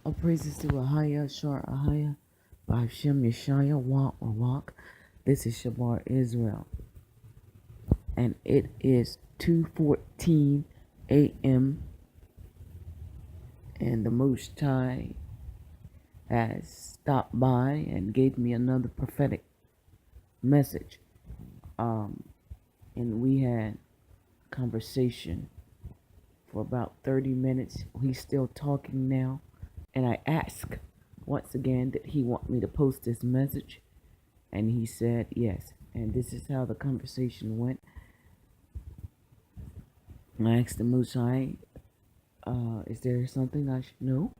All praises to Ahaya, Shar Ahaya, Ba'ashem Yeshaya, Walk. This is Shabar Israel, and it is 2:14 a.m. and the Most High has stopped by and gave me another prophetic message. And we had conversation for about 30 minutes. He's still talking now, and I asked once again did he want me to post this message, and he said yes. And this is how the conversation went. I asked the Most High, is there something I should know?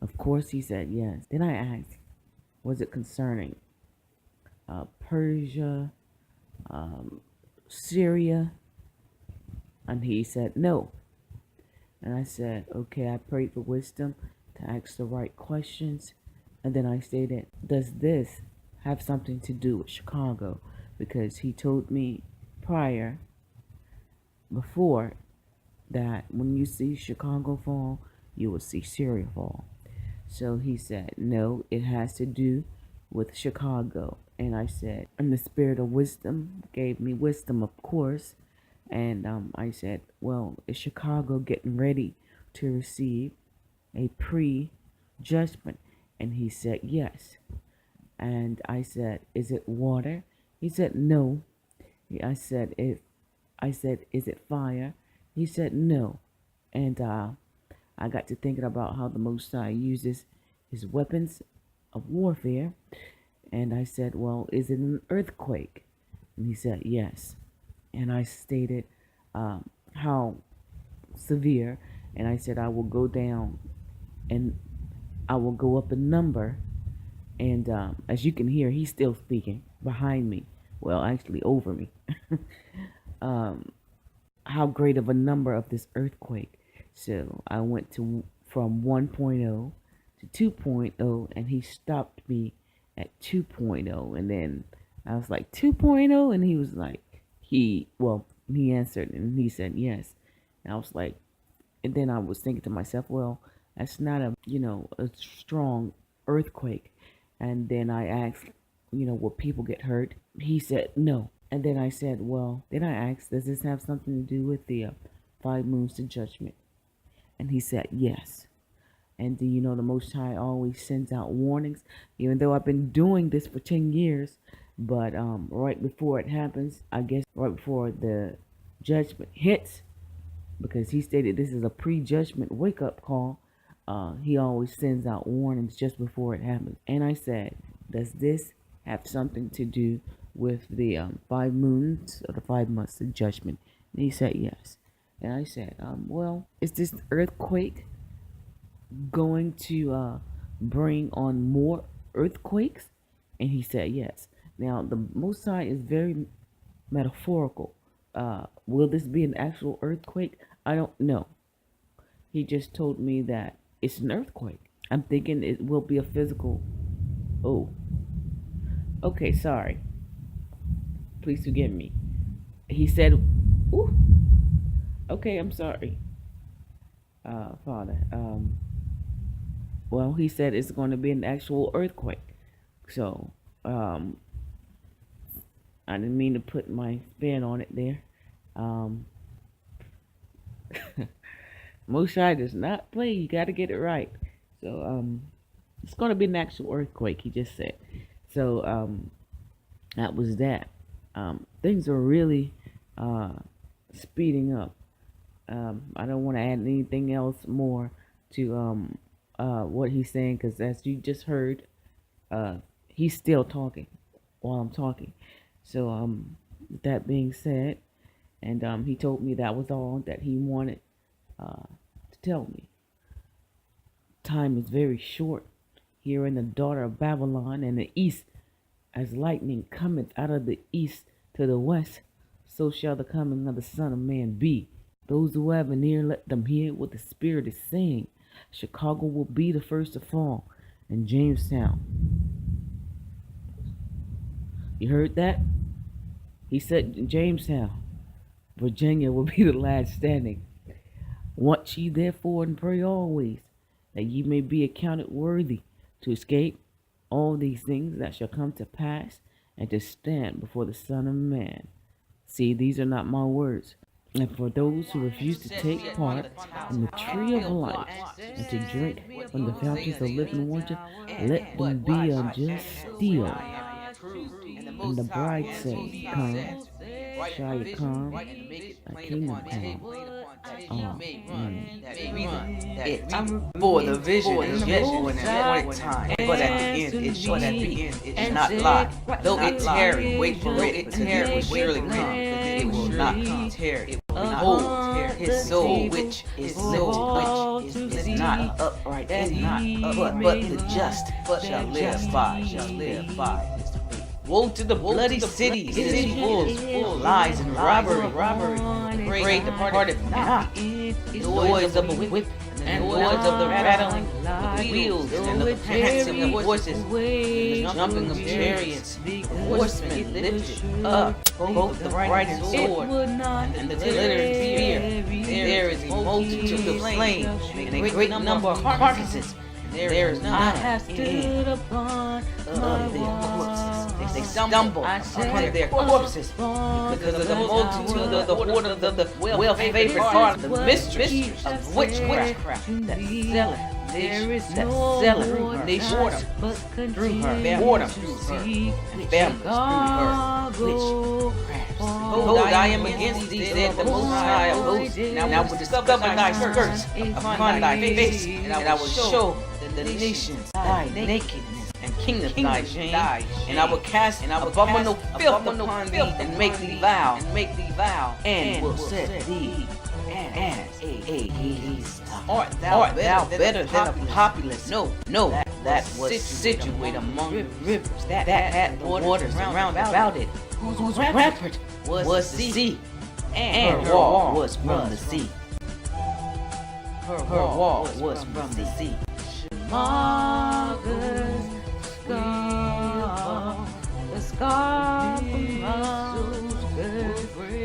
Of course, he said yes. Then I asked, was it concerning Persia, Syria? And he said no. And I said, okay, I prayed for wisdom to ask the right questions. And then I stated, does this have something to do with Chicago? Because he told me before, that when you see Chicago fall, you will see Syria fall. So he said, no, it has to do with Chicago. And I said, and the spirit of wisdom gave me wisdom, of course. And I said, well, is Chicago getting ready to receive a pre-judgment? And he said, yes. And I said, is it water? He said, no. I said, is it fire? He said, no. And I got to thinking about how the Most High uses his weapons of warfare. And I said, well, is it an earthquake? And he said, yes. And I stated how severe. And I said, I will go down and I will go up in number. And as you can hear, he's still speaking behind me. Well, actually over me. How great of a number of this earthquake. So I went from 1.0 to 2.0, and he stopped me at 2.0. And then I was like, 2.0? And he was like, he answered and he said yes. And I was like, and then I was thinking to myself, well, that's not a strong earthquake. And then I asked, will people get hurt? He said no. And then I said, well, then I asked, does this have something to do with the 5 moons to judgment? And he said yes. And do you know the Most High always sends out warnings, even though I've been doing this for 10 years. But right before it happens, I guess right before the judgment hits, because he stated this is a pre-judgment wake-up call, he always sends out warnings just before it happens. And I said, does this have something to do with the 5 moons or the 5 months of judgment? And he said yes. And I said, well, is this earthquake going to bring on more earthquakes? And he said yes. Now, the Most High is very metaphorical. Will this be an actual earthquake? I don't know. He just told me that it's an earthquake. I'm thinking it will be a physical. Oh, okay, sorry. Please forgive me. He said, ooh, okay, I'm sorry, Father. Well, he said it's going to be an actual earthquake. So, I didn't mean to put my spin on it there. Moshe does not play. You got to get it right. So, it's going to be an actual earthquake, he just said. So, that was that. Things are really speeding up. I don't want to add anything else more to what he's saying, because as you just heard, he's still talking while I'm talking. So with that being said, and he told me that was all that he wanted to tell me. Time is very short here in the daughter of Babylon, and the east, as lightning cometh out of the east to the west, so shall the coming of the Son of Man be. Those who have an ear, let them hear what the Spirit is saying. Chicago will be the first to fall, and Jamestown. You heard that? He said Jamestown, Virginia will be the last standing. Watch ye therefore and pray always, that ye may be accounted worthy to escape all these things that shall come to pass, and to stand before the Son of Man. See, these are not my words. And for those who refuse to take part in the tree of life, and to drink from the fountains of living water, let them be unjust still. And the bride say, Come, shall you come, a kingdom come. Oh, It for the vision is yet for an appointed time, but at the end it is not lie. Though it tarry, wait for it, because it will surely come. It will not tarry. Behold, his soul which is lifted, which is not upright, but the just shall live by. Woe to the bloody city, it is full of lies and robbery. The prey departed not. The noise of a whip, and the noise of the rattling of wheels, and the prancing of horses, and the jumping of chariots. The horsemen lifted up both the bright sword and the glittering spear. There is a multitude of flames, and a great number of carcasses. There is none. I have stood upon their corpses. They stumble upon their corpses because of the multitude of the order of the well-favored part of the mistress of witchcraft that selleth nations through her, boredom through her, families through her, Behold, I am against thee, said the Most High of hosts. Now will discover thy skirts upon thy face, and I will show the nations thy nakedness, and kingdoms thy shame. And I will cast abominable filth upon thee, and make thee vile, and will set thee as a least. Art thou better than a populace? No, that was situated among rivers, that had the waters round about it, whose rampart was the sea, and her wall was from the sea. Her wall was from the sea. The scar from my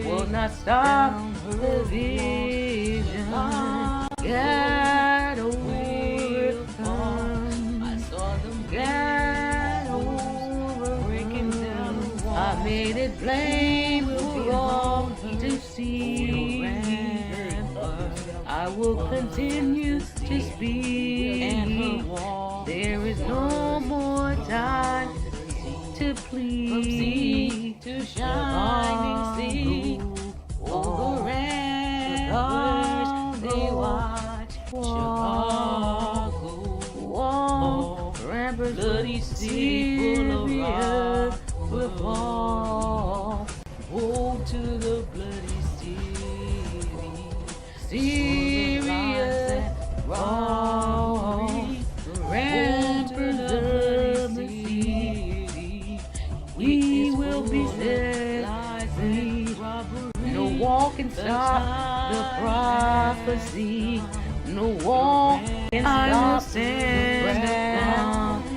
will not stop the vision. Get over, I saw them get over, breaking down. I made it plain for all to see. I will continue to speak. There is no more time to plead, to shining sea. Over ramparts they watch Chicago. Ramparts, bloody sea full of rock will fall. Woe to the bloody city, Syria, wrong. Ramparts of the city, we will be set free. No wall can stop the prophecy. No wall can stop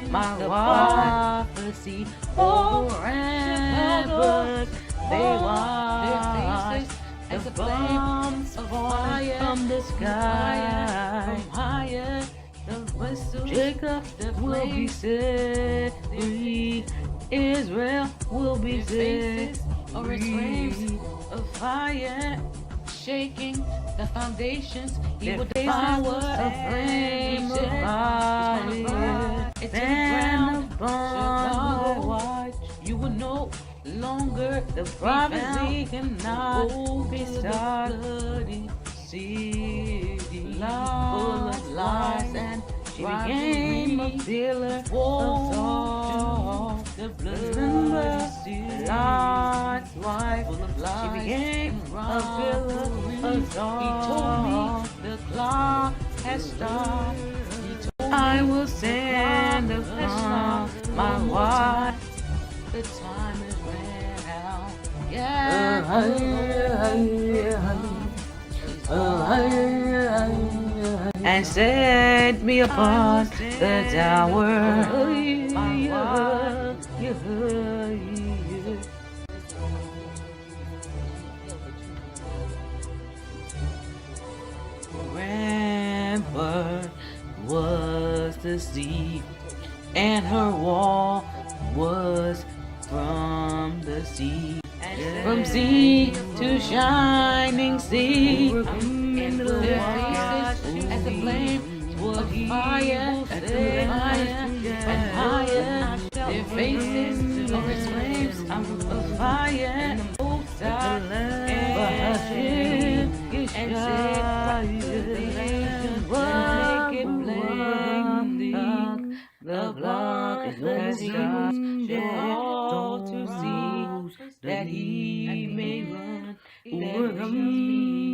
my prophecy. Oh, ramparts, they watch as the flames of fire from the sky. From higher, the whistle, Jacob will be set free. Israel will be set free. Of fire, shaking the foundations, he will devour a flame of fire. It's and upon the watch, you will no longer the prophecy cannot be stopped. City full of lies, and she became a pillar of salt. The blood Lot's wife, she became a pillar of salt. He told me the clock has stopped. I will stand upon my watch. The time is ran out. And set me upon the tower. Rampart was the sea, and her wall was from the sea. From sea to shining sea, in the faces as the flames were fire, and higher. Their faces are as flames of fire, and the both sides and the block that he all to see, that he may run, that he